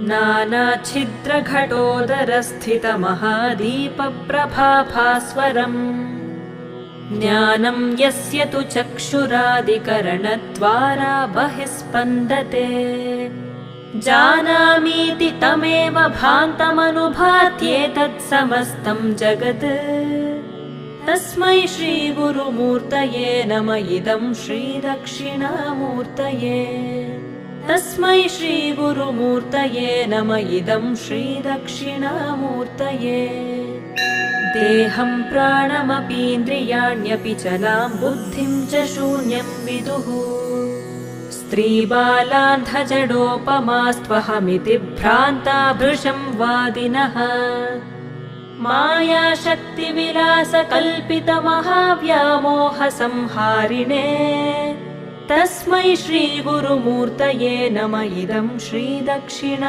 नानाच्छिद्रघटोदरस्थितमहादीपप्रभाभास्वरम् ज्ञानं यस्य तु चक्षुरादिकरणद्वारा बहिस्पन्दते जानामीति तमेव भान्तमनुभात्येतत्समस्तं जगत् तस्मै श्रीगुरुमूर्तये नम इदं श्रीदक्षिणामूर्तये तस्मै श्रीगुरुमूर्तये नम इदं श्रीदक्षिणामूर्तये देहं प्राणमपीन्द्रियाण्यपि चलां बुद्धिं च शून्यं विदुः स्त्रीबालान्धजडोपमास्त्वहमिति भ्रान्ता भृशं वादिनः मायाशक्तिविलासकल्पितमहाव्यामोहसंहारिणे तस्मै श्रीगुरुमूर्तये नम इदं श्रीदक्षिणा